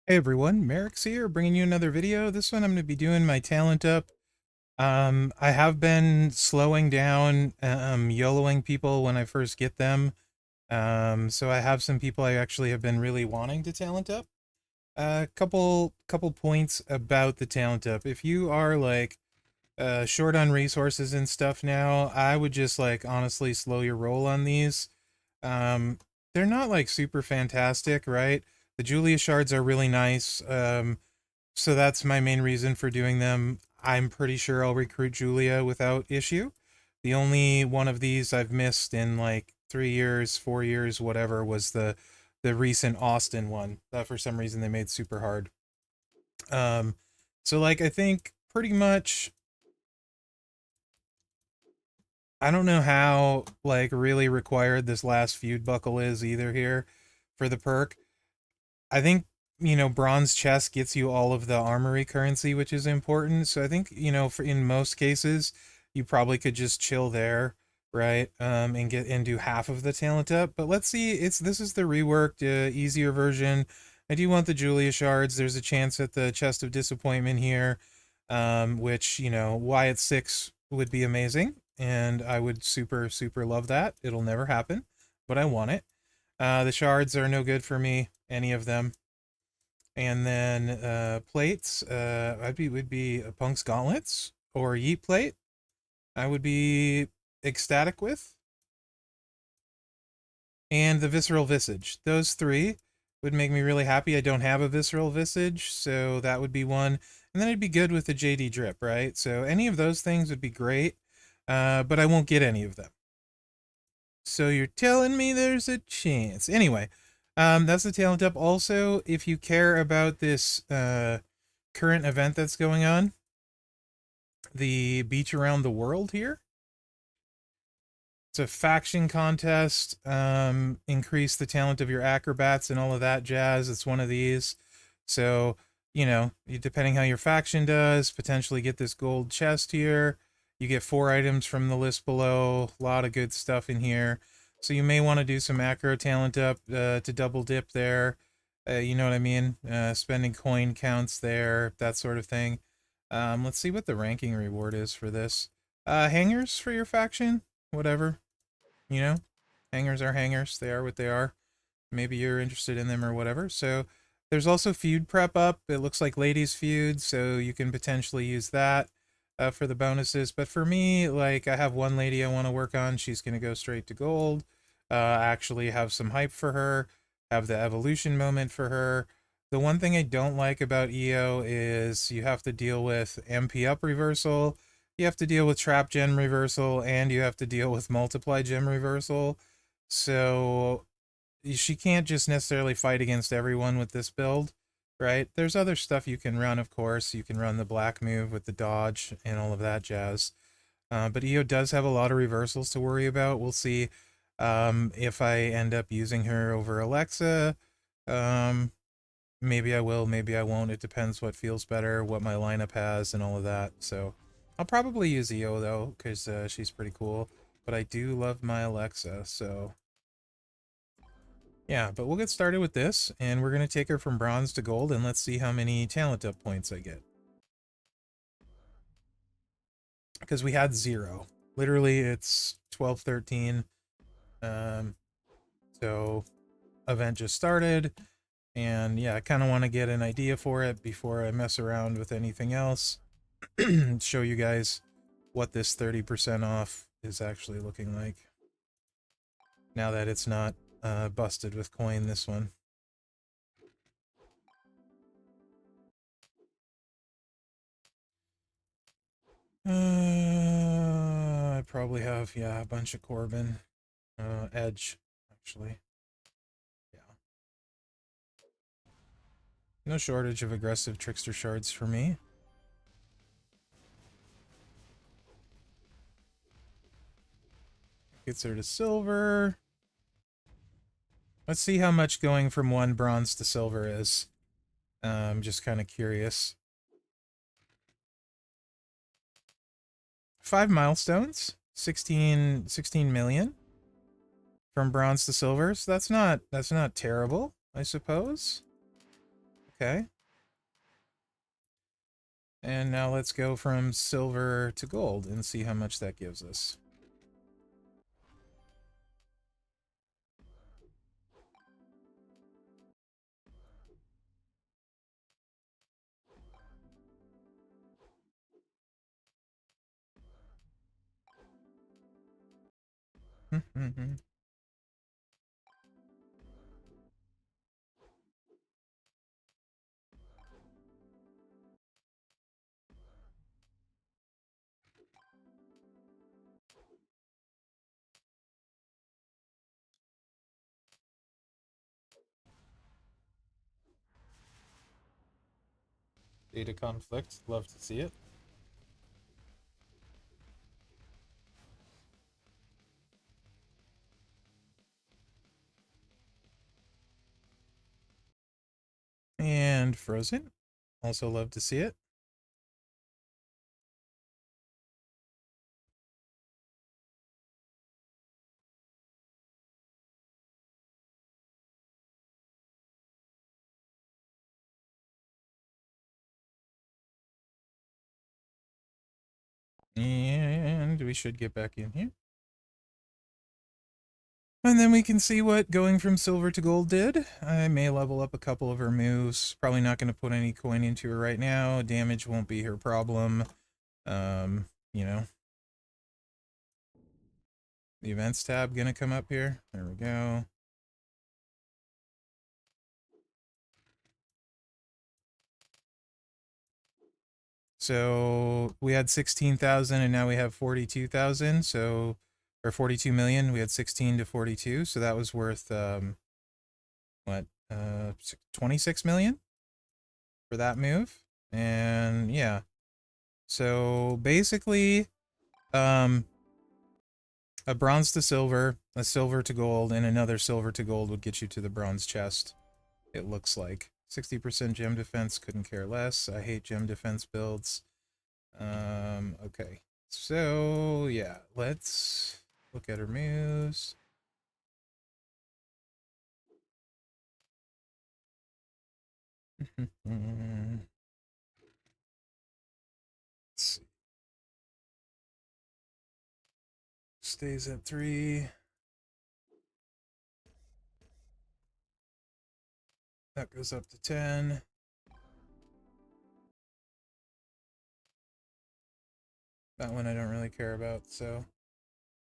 Hey everyone, Mherex here, bringing you another video. This one I'm going to be doing my talent up. I have been slowing down, YOLOing people when I first get them. So I have some people I actually have been really wanting to talent up. Couple points about the talent up. If you are like short on resources and stuff now, I would just like honestly slow your roll on these. Um, they're not like super fantastic, right? The Julia shards are really nice. So that's my main reason for doing them. I'm pretty sure I'll recruit Julia without issue. The only one of these I've missed in like 3 years, 4 years, whatever, was the recent Austin one that for some reason they made super hard. Um, so like I think pretty much I don't know how like really required this last feud buckle is either here for the perk. I think, bronze chest gets you all of the armory currency, which is important. So I think, for in most cases, you probably could just chill there, right? And get and do half of the talent up. But let's see, this is the reworked, easier version. I do want the Julia shards. There's a chance at the chest of disappointment here, which, Wyatt 6 would be amazing. And I would super, super love that. It'll never happen, but I want it. The shards are no good for me, any of them. And then plates, would be Punk's Gauntlets or Yeet Plate. I would be ecstatic with. And the Visceral Visage. Those three would make me really happy. I don't have a Visceral Visage, so that would be one. And then it'd be good with the JD Drip, right? So any of those things would be great, but I won't get any of them. So you're telling me there's a chance. Anyway, that's the talent up. Also, if you care about this current event that's going on, the Beach Around the World here. It's a faction contest. Increase the talent of your acrobats and all of that jazz. It's one of these. So, depending how your faction does, potentially get this gold chest here. You get 4 items from the list below. A lot of good stuff in here. So you may want to do some acro talent up to double dip there. You know what I mean? Spending coin counts there, that sort of thing. Let's see what the ranking reward is for this. Hangers for your faction? Whatever. Hangers are hangers. They are what they are. Maybe you're interested in them or whatever. So there's also feud prep up. It looks like ladies feud, so you can potentially use that for the bonuses. But for me, like I have one lady I want to work on. She's going to go straight to gold. Actually have some hype for her. Have the evolution moment for her. The one thing I don't like about EO is you have to deal with MP up reversal, you have to deal with trap gem reversal, and you have to deal with multiply gem reversal. So she can't just necessarily fight against everyone with this build, right? There's other stuff you can run, of course. You can run the black move with the dodge and all of that jazz. But EO does have a lot of reversals to worry about. We'll see if I end up using her over Alexa. Maybe I will, maybe I won't. It depends what feels better, what my lineup has, and all of that. So I'll probably use EO, though, because she's pretty cool. But I do love my Alexa, so yeah, but we'll get started with this, and we're going to take her from bronze to gold, and let's see how many talent up points I get. Because we had 0. Literally, it's 12, 13. So event just started, and yeah, I kind of want to get an idea for it before I mess around with anything else. Show you guys what this 30% off is actually looking like. Now that it's not busted with coin, this one. I probably have, yeah, a bunch of Corbin. Edge, actually. Yeah. No shortage of aggressive trickster shards for me. Gets her to silver. Let's see how much going from 1 bronze to silver is. I'm just kind of curious. 5 milestones, 16 million from bronze to silver. So that's not terrible, I suppose. Okay. And now let's go from silver to gold and see how much that gives us. Data conflict, love to see it. And frozen, also love to see it. And we should get back in here. And then we can see what going from silver to gold did. I may level up a couple of her moves. Probably not going to put any coin into her right now. Damage won't be her problem. You know. The events tab going to come up here. There we go. So we had 16,000 and now we have 42,000. So, or 42 million. We had 16 to 42. So that was worth, what, 26 million for that move. And yeah. So basically, a bronze to silver, a silver to gold, and another silver to gold would get you to the bronze chest. It looks like 60% gem defense, couldn't care less. I hate gem defense builds. Okay. So, yeah, let's look at her moves. Let's see. Stays at 3. That goes up to 10. That one I don't really care about, so.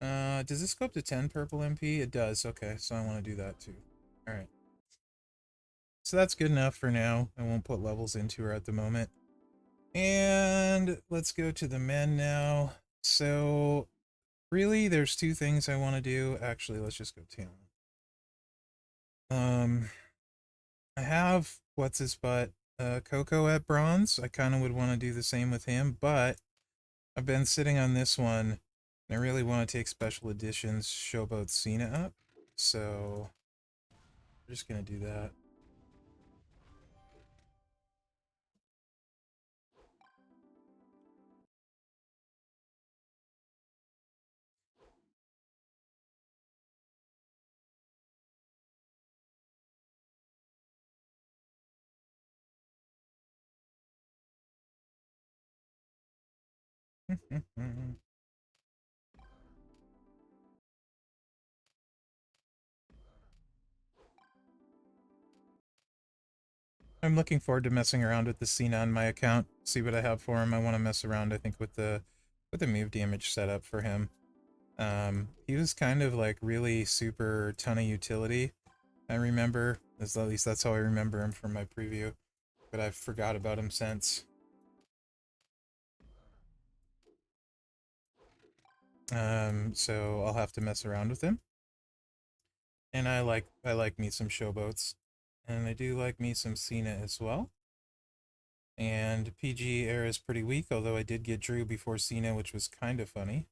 Does this go up to 10 purple MP? It does, okay, so I want to do that too. Alright. So that's good enough for now. I won't put levels into her at the moment. And let's go to the men now. So, really, there's two things I want to do. Actually, let's just go talent. I have, what's his butt, Koko at bronze. I kind of would want to do the same with him, but I've been sitting on this one, and I really want to take special editions, Showboat Cena up. So, we're just going to do that. I'm looking forward to messing around with the Cena on my account. See what I have for him. I want to mess around, I think, with the move damage setup for him. He was kind of like really super ton of utility. I remember, at least that's how I remember him from my preview, but I've forgot about him since. So I'll have to mess around with him. And I like me some Showboats. And I do like me some Cena as well. And PG era is pretty weak, although I did get Drew before Cena, which was kind of funny.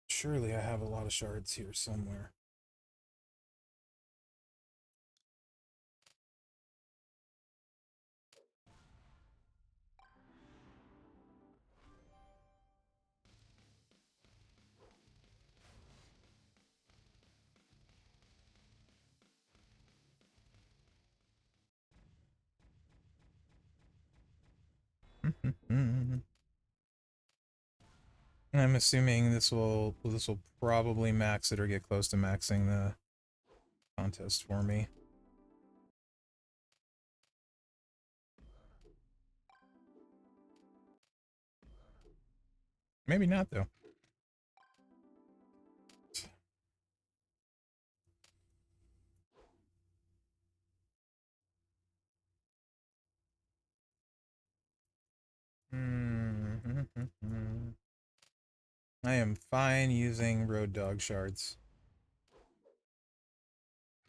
Surely I have a lot of shards here somewhere. I'm assuming this will probably max it or get close to maxing the contest for me. Maybe not though. I am fine using road dog shards.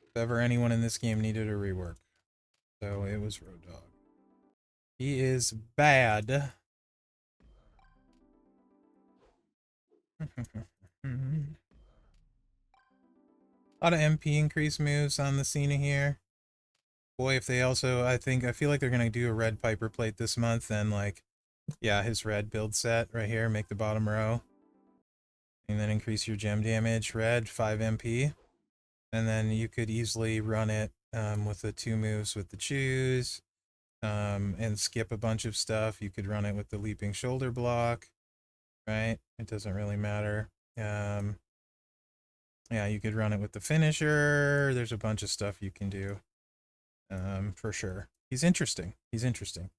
If ever anyone in this game needed a rework. So it was road dog. He is bad. A lot of MP increase moves on the Cena here. Boy, if they also, I feel like they're going to do a red Piper plate this month, and like, yeah, his red build set right here, make the bottom row. And then increase your gem damage, red, 5 MP. And then you could easily run it with the 2 moves with the choose, and skip a bunch of stuff. You could run it with the leaping shoulder block, right? It doesn't really matter. Yeah, you could run it with the finisher. There's a bunch of stuff you can do, for sure. He's interesting. He's interesting.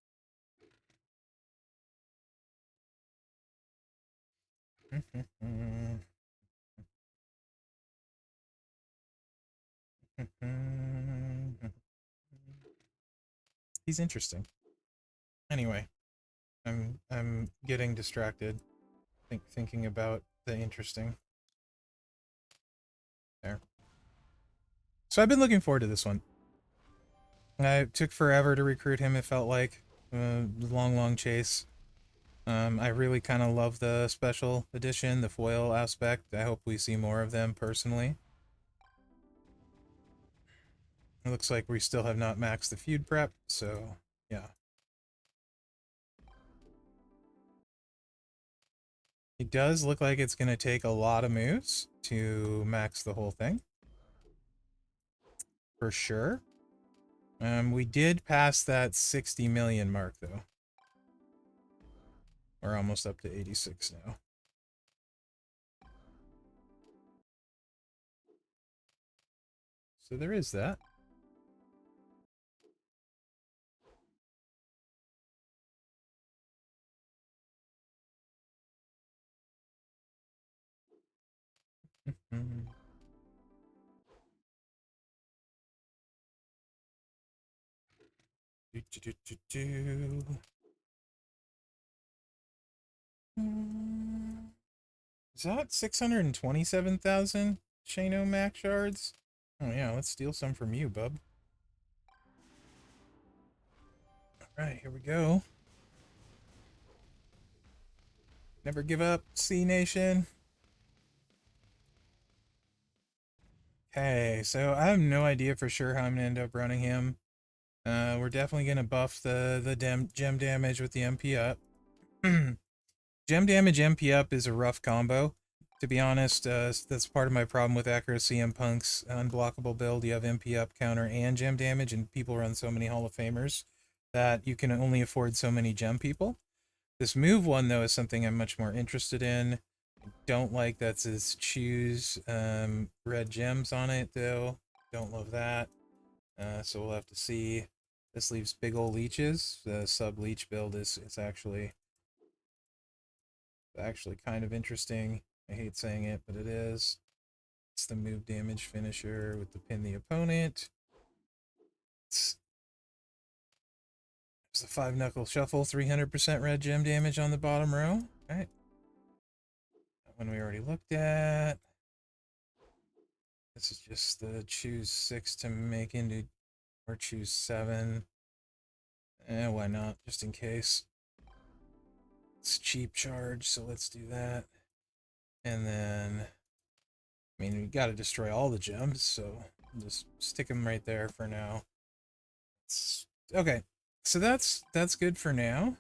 He's interesting. Anyway, I'm getting distracted, thinking about the interesting. There. So I've been looking forward to this one. It took forever to recruit him, it felt like. Long chase. I really kind of love the special edition, the foil aspect. I hope we see more of them, personally. It looks like we still have not maxed the feud prep, so yeah. It does look like it's going to take a lot of moves to max the whole thing. For sure. We did pass that 60 million mark, though. We're almost up to 86 now. So there is that. Is that 627,000 Shano Max shards? Oh yeah, let's steal some from you, bub. Alright, here we go. Never give up, C Nation. Okay, so I have no idea for sure how I'm gonna end up running him. We're definitely gonna buff the gem damage with the MP up. Gem damage MP up is a rough combo. To be honest, that's part of my problem with Acro CM Punk's unblockable build. You have MP up, counter, and gem damage, and people run so many Hall of Famers that you can only afford so many gem people. This move one, though, is something I'm much more interested in. I don't like that says choose red gems on it, though. Don't love that. So we'll have to see. This leaves big ol' leeches. The sub-leech build is actually kind of interesting. I hate saying it, but it is. It's the move damage finisher with the pin the opponent. It's the 5-knuckle shuffle, 300% red gem damage on the bottom row. Right. That one we already looked at. This is just the choose 6 to make into, or choose 7. Why not? Just in case. It's cheap charge, so let's do that. And then, I mean, we got to destroy all the gems, so just stick them right there for now. Okay, so that's good for now.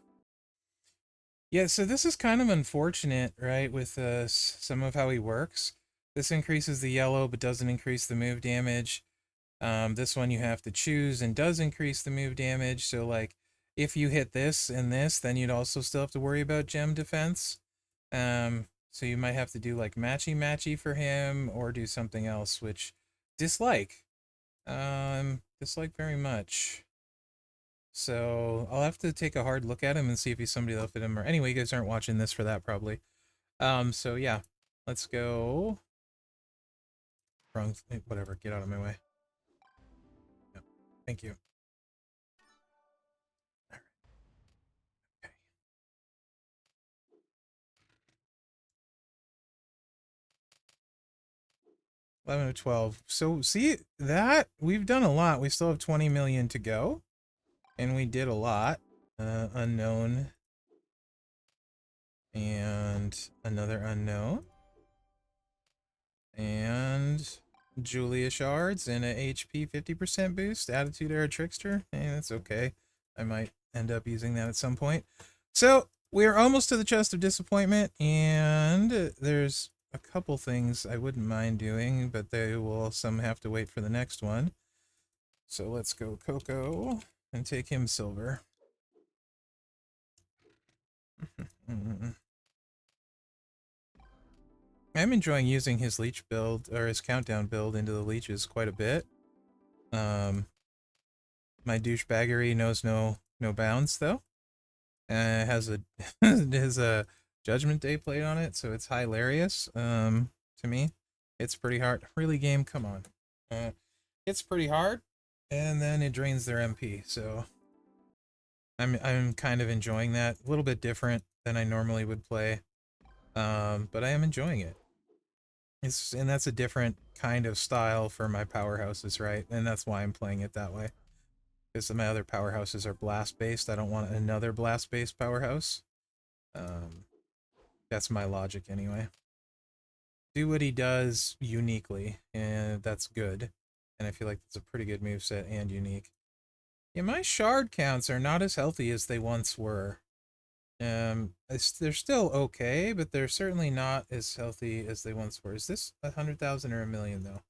Yeah, so this is kind of unfortunate, right, with some of how he works. This increases the yellow, but doesn't increase the move damage. This one you have to choose and does increase the move damage. So, like, if you hit this and this, then you'd also still have to worry about gem defense. So you might have to do like matchy for him or do something else, which dislike. Dislike very much. So I'll have to take a hard look at him and see if he's somebody that'll fit him. Or anyway, you guys aren't watching this for that probably. So yeah, let's go. Wrong, whatever. Get out of my way. Yeah, thank you. All right. Okay. 11 of 12. So see that we've done a lot. We still have 20 million to go, and we did a lot. Unknown and another unknown. And Julia Shards and a HP 50% boost. Attitude Era Trickster. That's okay. I might end up using that at some point. So we're almost to the Chest of Disappointment, and there's a couple things I wouldn't mind doing, but they will some have to wait for the next one. So let's go Koko and take him silver. I'm enjoying using his leech build, or his countdown build into the leeches quite a bit. My douchebaggery knows no bounds, though. It has a has a Judgment Day plate on it, so it's hilarious. To me, it's pretty hard. Really, game, come on. It's pretty hard, and then it drains their MP. So I'm kind of enjoying that. A little bit different than I normally would play, but I am enjoying it. And that's a different kind of style for my powerhouses, right? And that's why I'm playing it that way. Because my other powerhouses are blast based. I don't want another blast based powerhouse. That's my logic anyway. Do what he does uniquely, and that's good. And I feel like that's a pretty good moveset and unique. Yeah, my shard counts are not as healthy as they once were. They're still okay, but they're certainly not as healthy as they once were. Is this 100,000 or a million though?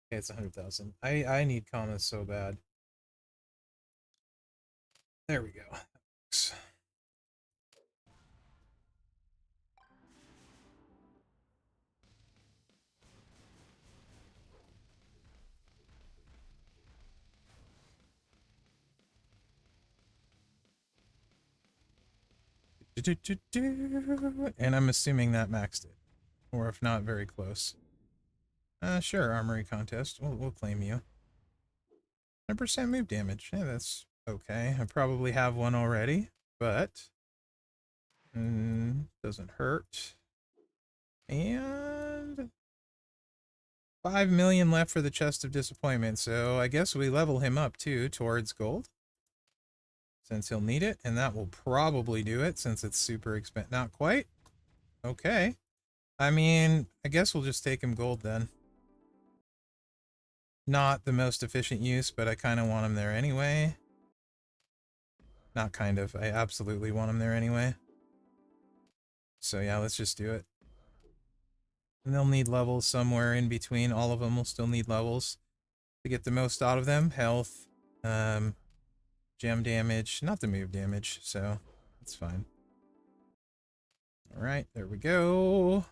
Okay, it's 100,000. I need commas so bad. There we go. And I'm assuming that maxed it, or if not, very close. Sure, armory contest. We'll claim you. 100% move damage. Yeah, that's okay. I probably have one already, but doesn't hurt. And 5 million left for the Chest of Disappointment, so I guess we level him up too towards gold, since he'll need it, and that will probably do it since it's super expensive. Not quite. Okay. I mean, I guess we'll just take him gold then. Not the most efficient use, but I kind of want him there anyway. Not kind of. I absolutely want him there anyway. So yeah, let's just do it. And they'll need levels somewhere in between. All of them will still need levels to get the most out of them. Health, gem damage, not the move damage, so it's fine. Alright, there we go.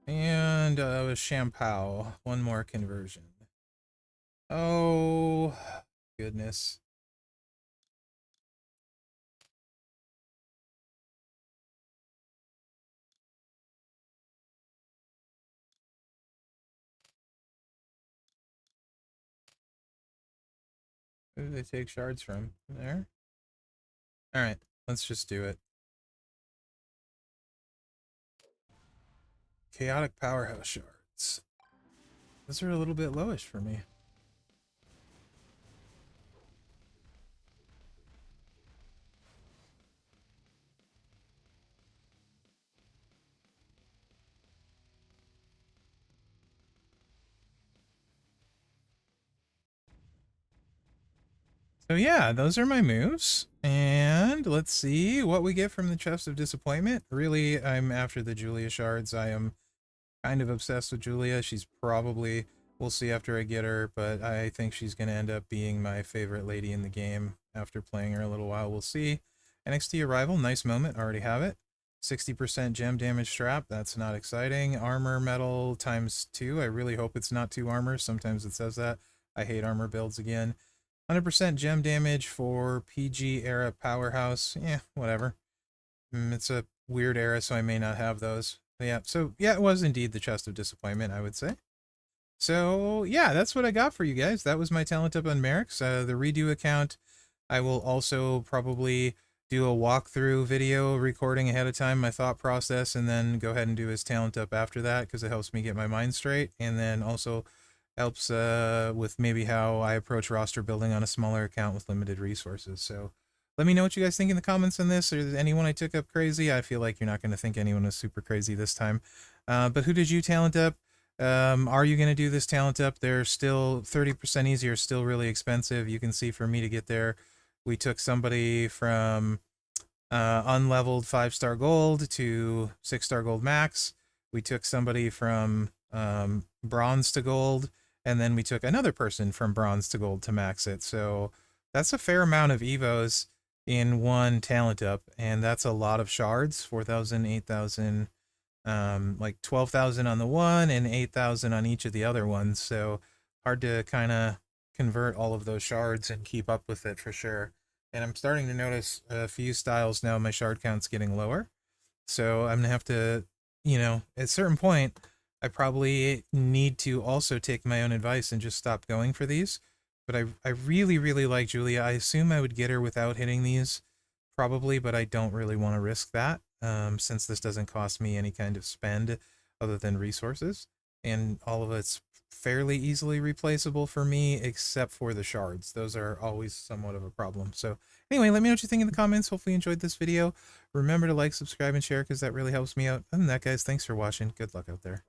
And Shampoo. One more conversion. Oh, goodness. Who do they take shards from? There? Alright, let's just do it. Chaotic Powerhouse Shards. Those are a little bit lowish for me. So yeah, those are my moves. And let's see what we get from the Chest of Disappointment. Really, I'm after the Julia shards. I am kind of obsessed with Julia. She's probably, we'll see after I get her, but I think she's going to end up being my favorite lady in the game after playing her a little while. We'll see. NXT Arrival, nice moment. Already have it. 60% gem damage strap. That's not exciting. Armor metal ×2. I really hope it's not 2 armor. Sometimes it says that. I hate armor builds again. 100% gem damage for PG era powerhouse. Yeah, whatever. It's a weird era, so I may not have those. But yeah, so yeah, it was indeed the chest of disappointment, I would say. So yeah, that's what I got for you guys. That was my talent up on Mherex. The redo account, I will also probably do a walkthrough video recording ahead of time, my thought process, and then go ahead and do his talent up after that because it helps me get my mind straight, and then also helps with maybe how I approach roster building on a smaller account with limited resources. So let me know what you guys think in the comments on this, or anyone I took up crazy. I feel like you're not going to think anyone was super crazy this time. But who did you talent up? Are you going to do this talent up? They're still 30% easier, still really expensive. You can see for me to get there, we took somebody from unleveled 5-star gold to 6-star gold max. We took somebody from bronze to gold, and then we took another person from bronze to gold to max it. So that's a fair amount of evos in one talent up, and that's a lot of shards. 4,000, 8,000, like 12,000 on the one and 8,000 on each of the other ones. So hard to kind of convert all of those shards and keep up with it for sure. And I'm starting to notice a few styles now my shard count's getting lower. So I'm gonna have to, at a certain point, I probably need to also take my own advice and just stop going for these. But I really, really like Julia. I assume I would get her without hitting these, probably, but I don't really want to risk that, since this doesn't cost me any kind of spend other than resources. And all of it's fairly easily replaceable for me, except for the shards. Those are always somewhat of a problem. So anyway, let me know what you think in the comments. Hopefully you enjoyed this video. Remember to like, subscribe, and share because that really helps me out. Other than that, guys, thanks for watching. Good luck out there.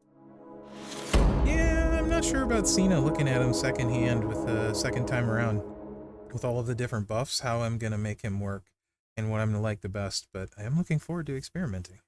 Yeah, I'm not sure about Cena looking at him secondhand with the second time around with all of the different buffs, how I'm going to make him work and what I'm going to like the best, but I am looking forward to experimenting.